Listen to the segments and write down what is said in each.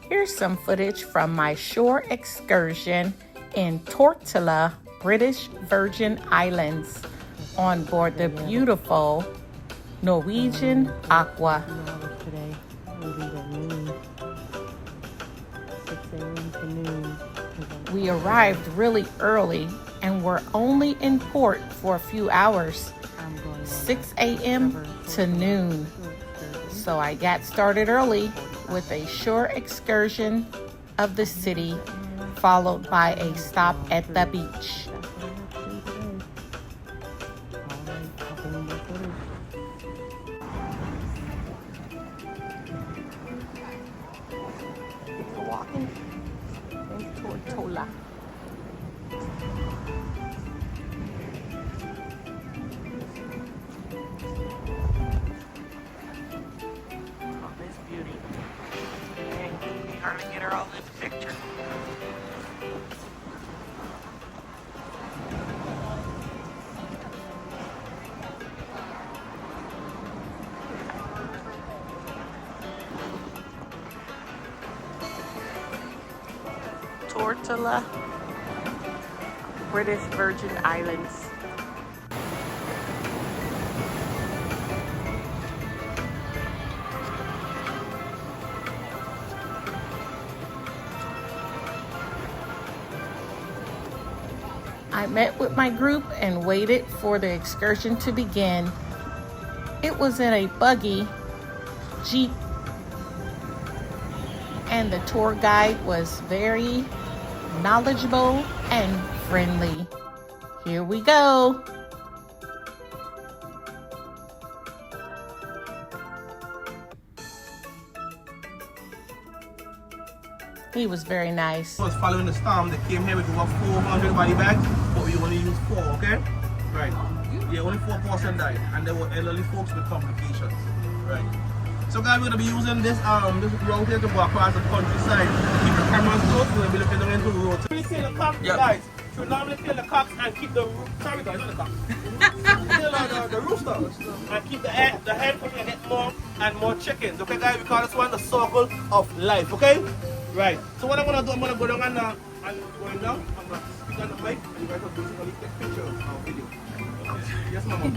Here's some footage from my shore excursion in Tortola, British Virgin Islands, on board the beautiful Norwegian Aqua. Today we leave at noon, 6 a.m. to noon. We arrived really early and were only in port for a few hours, 6 a.m. to noon. So I got started early with a shore excursion of the city, followed by a stop at the beach. Walking in Tortola. Oh, this beauty. Dang, can hardly get her all in the picture. Tortola, British Virgin Islands. I met with my group and waited for the excursion to begin. It was in a buggy Jeep, and the tour guide was very knowledgeable and friendly. Here we go. He was very nice. I was following the storm. They came here with over 400 body bags, but we only used 4, okay? Right. Yeah, only 4 person died, and there were elderly folks with complications. Right. So guys, we're gonna be using this route here to go across the countryside. Keep the cameras close. We're gonna be looking down into the road. We kill the cocks, guys. So we normally kill the cocks and keep the sorry guys, not the cocks. Kill the roosters and keep the hen for me and get more and more chickens. Okay, guys, we call this one the circle of life. Okay, right. So what I'm gonna do, I'm gonna go down and going down. I'm gonna speak on the mic, and you guys will basically take pictures or video. Yes, mama.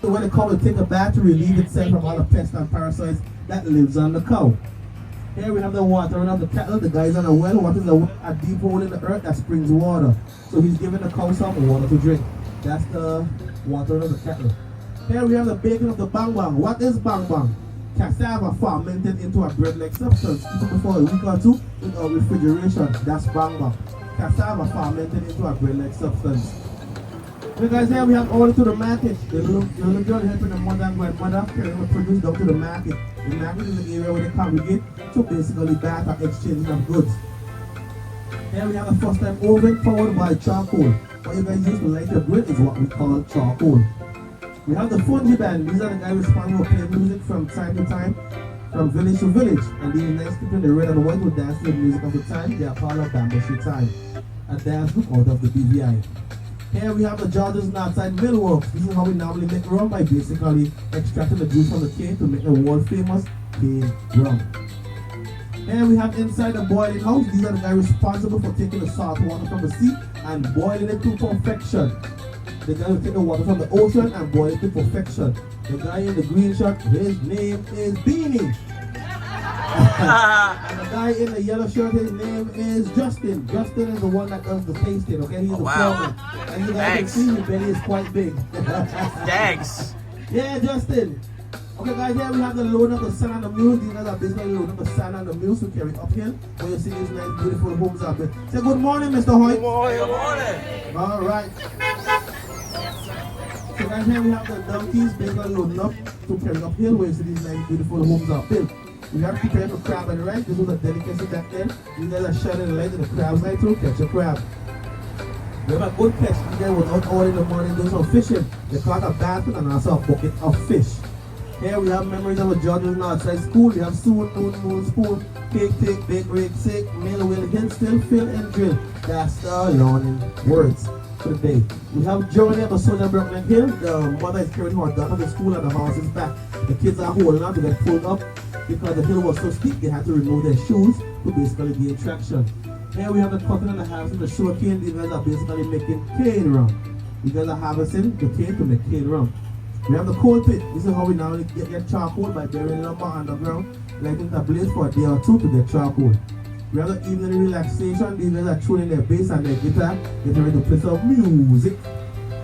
So when the cow will take a bath to relieve itself from all the pests and parasites that lives on the cow. Here we have the watering of the cattle. The guy's on a well. What is a deep hole in the earth that springs water. So he's giving the cow some water to drink. That's the watering of the cattle. Here we have the baking of the bang bang. What is bang bang? Cassava fermented into a bread-like substance. Keep it for a week or two without refrigeration. That's bang bang. Cassava fermented into a bread-like substance. So guys, here we have all to the market. The little girl helping the mother and grandmother carrying the produce down to the market. The market is the area where they congregate to basically buy and exchange of goods. Here we have a first time oven powered by charcoal. What you guys use to light your grill is what we call charcoal. We have the fungi band. These are the guys responsible for playing music from time to time, from village to village. And these nice people in the red and white who dance to the music of the time. They are called a bambushi time, a dance group out of the BVI. Here we have the George's Northside Millworks. This is how we normally make rum, by basically extracting the juice from the cane to make the world famous cane rum. Here we have inside the boiling house. These are the guys responsible for taking the salt water from the sea and boiling it to perfection. The guy will take the water from the ocean and boil it to perfection. The guy in the green shirt, his name is Beanie. And the guy in the yellow shirt, his name is Justin. Justin is the one that does the tasting, okay? He's the foreman. And you guys can see his belly is quite big. Thanks. Yeah, Justin. Okay guys, here we have the load of the sand and the mules. These guys are basically loading up the sand and the mules to carry uphill. Where you see these nice beautiful homes out there. Say good morning, Mr. Hoy. Good morning. Good morning. Alright. So guys, here we have the donkeys basically loading up to carry uphill. Where you see these nice beautiful homes uphill. We have to prepare for crab and rice. This was a delicacy back then. You guys are shining the light in the crab's eye to catch a crab. We have a good catch. You guys were out all in the morning doing some fishing. They caught a baton and also a bucket of fish. Here we have memories of a George's Northside School. We have soon, moon, spoon, cake, take, bake, rake, sick, mill, will, hill, still, fill, and drill. That's the learning words for the day. We have Journey of the Soldier Brooklyn Hill. The mother is carrying her daughter to school and the horse is back. The kids are holding on to get pulled up because the hill was so steep, they had to remove their shoes to basically gain traction. Here we have the cotton and the harvesting the sugar cane. These guys are basically making cane rum. These guys are harvesting the cane to make cane rum. We have the coal pit. This is how we now get charcoal by burying lumber underground, lighting the blaze for a day or two to get charcoal. We have the evening relaxation. These guys are tuning their bass and their guitar, getting ready to play some music.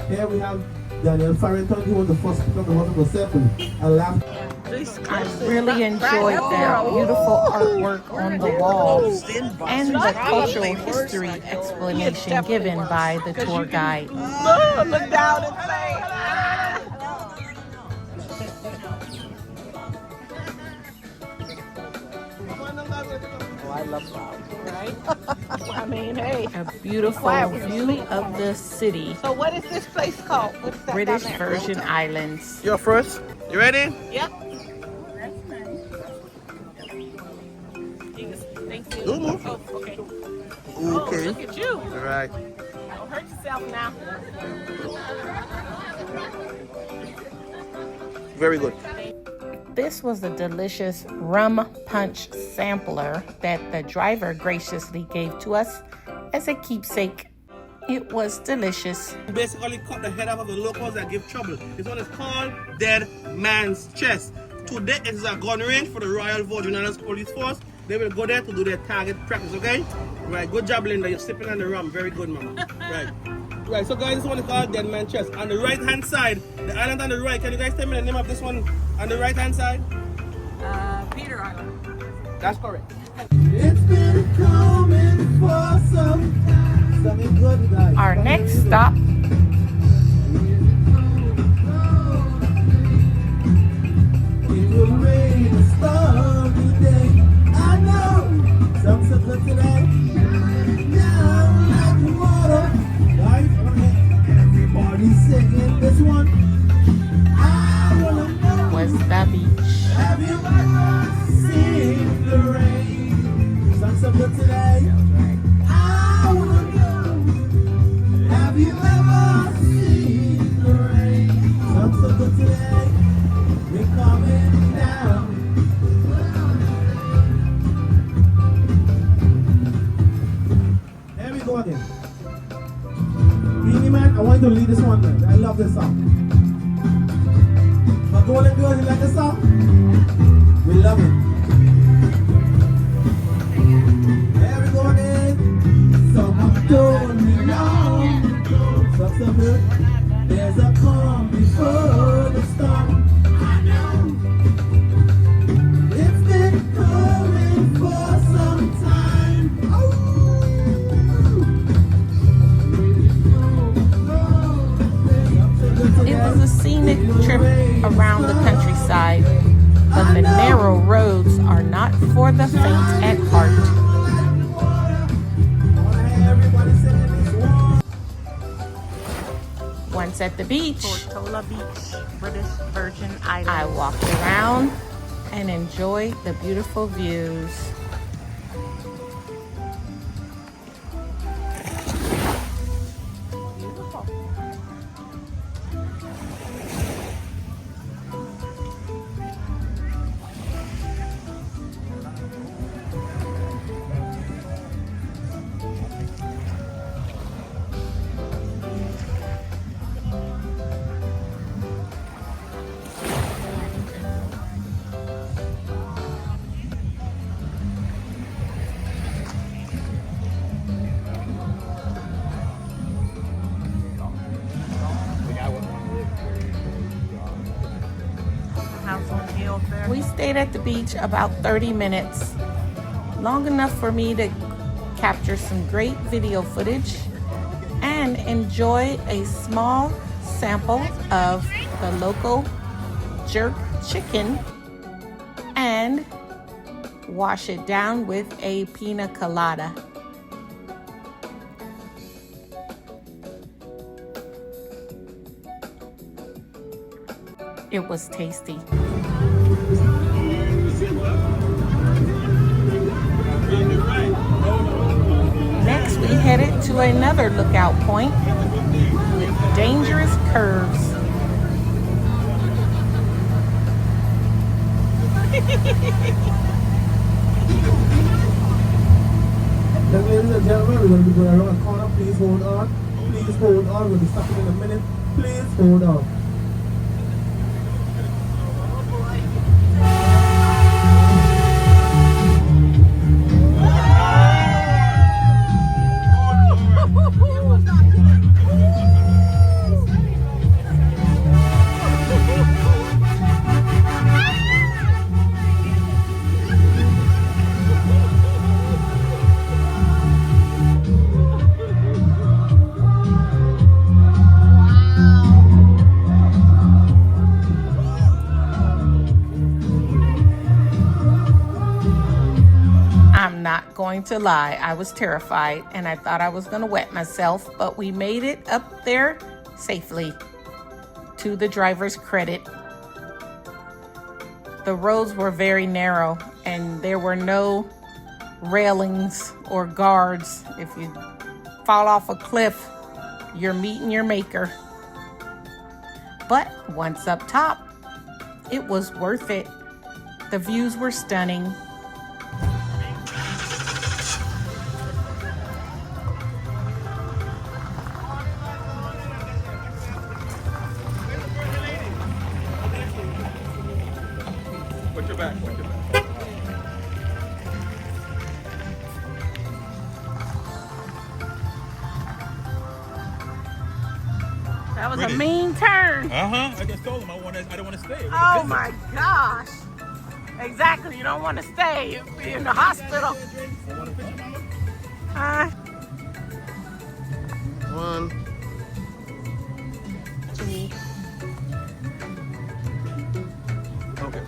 Here we have Daniel Farrington, who was the first speaker of the Waterful Assembly. I laughed. I really enjoyed the beautiful artwork on the walls and the cultural history explanation given by the tour guide. Look down and say, I love flowers. right? I mean, hey. A beautiful view of the city, So what is this place called? What's that British down there? Virgin Islands. You're first. You ready? Yep. Thank you. Don't move. Oh, okay. Okay. Oh, look at you. All right. Don't hurt yourself now. Very good. This was a delicious rum punch sampler that the driver graciously gave to us as a keepsake. It was delicious. Basically cut the head off of the locals that give trouble. This one is called Dead Man's Chest. Today it is a gun range for the Royal Virgin Islands Police Force. They will go there to do their target practice, okay? Right, good job, Linda. You're sipping on the rum. Very good, mama. Right. Right, so guys, this one is called Dead Man's Chest. On the right hand side, the island on the right, can you guys tell me the name of this one on the right hand side? Peter Island. That's correct. It's been coming for some time. Something good, guys. Our next stop It will rain a stormy day. I know some good today. Down like the water. Right? Everybody singing this one. I wanna know. was the beach. Have you ever seen the rain? Some good today. I wanna know. Have you ever seen the rain? Some good today. We're coming down. Here we go again. Beanie Man, I want you to lead this one, man. I love this song. My golden girls, you like this song? We love it. Here we go again. Someone told me long ago. So good. There's a calm before the storm. I know. It's been coming for some time. It was a scenic trip around the countryside, but the narrow roads are not for the faint at heart. Once at the beach, Tortola Beach, British Virgin Islands. I walked around and enjoyed the beautiful views. Beautiful. House on the hill there. We stayed at the beach about 30 minutes, long enough for me to capture some great video footage and enjoy a small sample of the local jerk chicken and wash it down with a pina colada. It was tasty. Next, we headed to another lookout point with dangerous curves. Then, ladies and gentlemen, we're going to be going around the corner. Please hold on. Please hold on. We'll be stopping in a minute. Please hold on. I'm not going to lie, I was terrified and I thought I was going to wet myself, but we made it up there safely, to the driver's credit. The roads were very narrow and there were no railings or guards. If you fall off a cliff, you're meeting your maker. But once up top, it was worth it. The views were stunning. Watch your back. That was a mean turn. I just told him I don't want to stay. Oh my gosh. Exactly. You don't want to stay. You'll be in the hospital. One. Okay.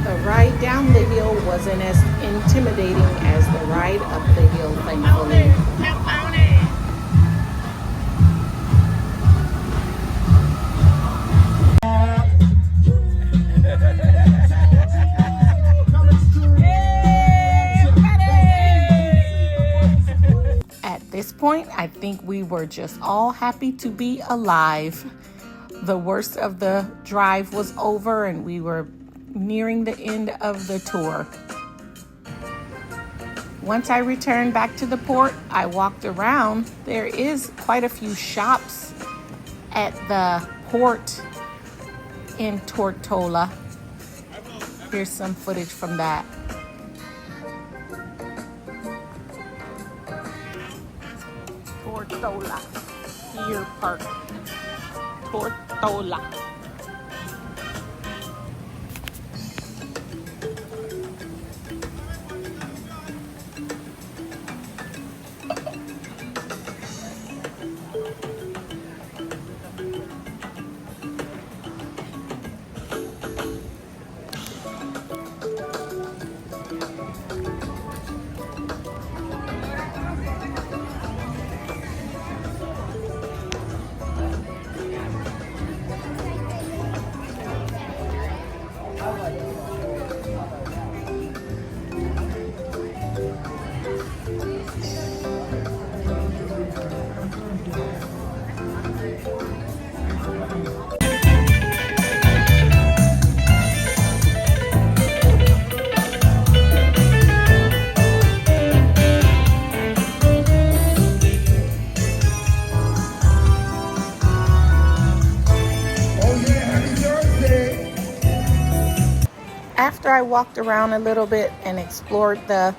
The ride down the hill wasn't as intimidating as the ride up the hill, thankfully. At this point, I think we were just all happy to be alive. The worst of the drive was over and we were nearing the end of the tour. Once I returned back to the port, I walked around. There is quite a few shops at the port in Tortola. Here's some footage from that. Tortola Pier Park. Tortola. After I walked around a little bit and explored the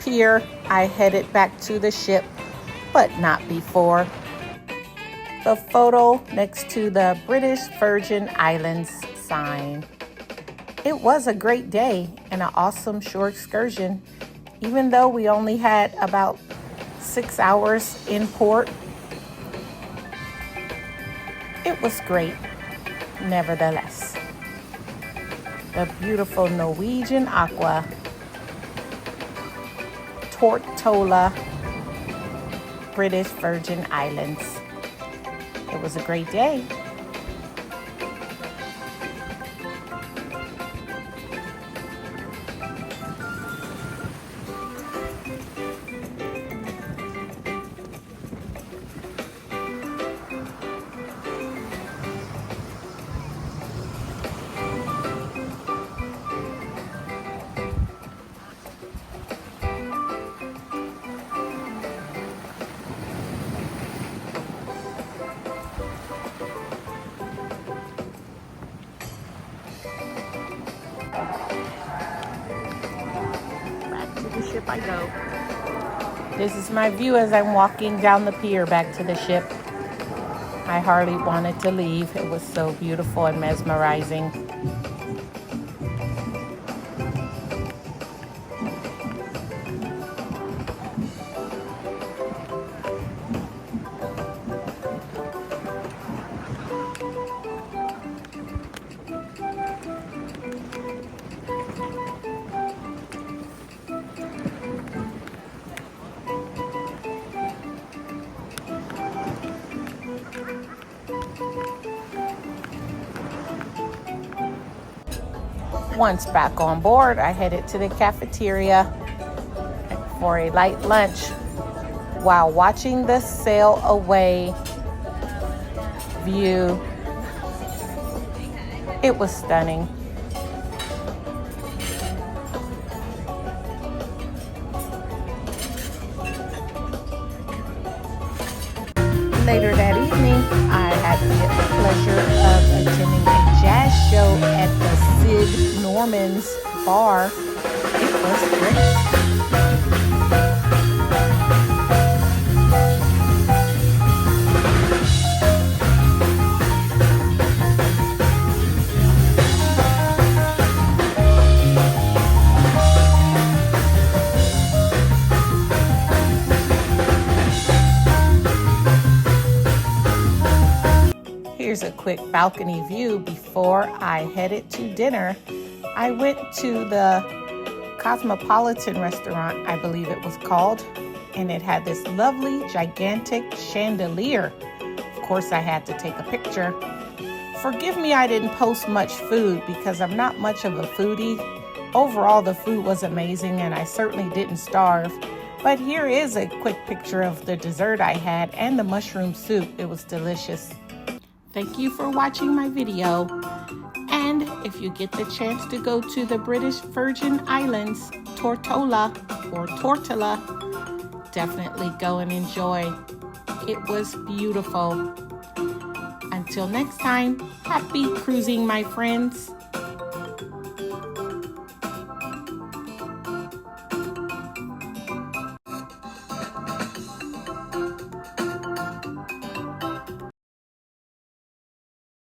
pier, I headed back to the ship, but not before. The photo next to the British Virgin Islands sign. It was a great day and an awesome shore excursion, even though we only had about 6 hours in port. It was great, nevertheless. The beautiful Norwegian Aqua, Tortola, British Virgin Islands. It was a great day. The ship I go. This is my view as I'm walking down the pier back to the ship. I hardly wanted to leave. It was so beautiful and mesmerizing. Once back on board, I headed to the cafeteria for a light lunch while watching the sail away view. It was stunning. Later that evening, I had the pleasure of attending a jazz show at the Sid Norman's bar. It was great. Here's a quick balcony view before I headed to dinner. I went to the Cosmopolitan restaurant, I believe it was called, and it had this lovely gigantic chandelier. Of course, I had to take a picture. Forgive me, I didn't post much food because I'm not much of a foodie. Overall, the food was amazing and I certainly didn't starve. But here is a quick picture of the dessert I had and the mushroom soup. It was delicious. Thank you for watching my video. And if you get the chance to go to the British Virgin Islands, Tortola, definitely go and enjoy. It was beautiful. Until next time, happy cruising, my friends.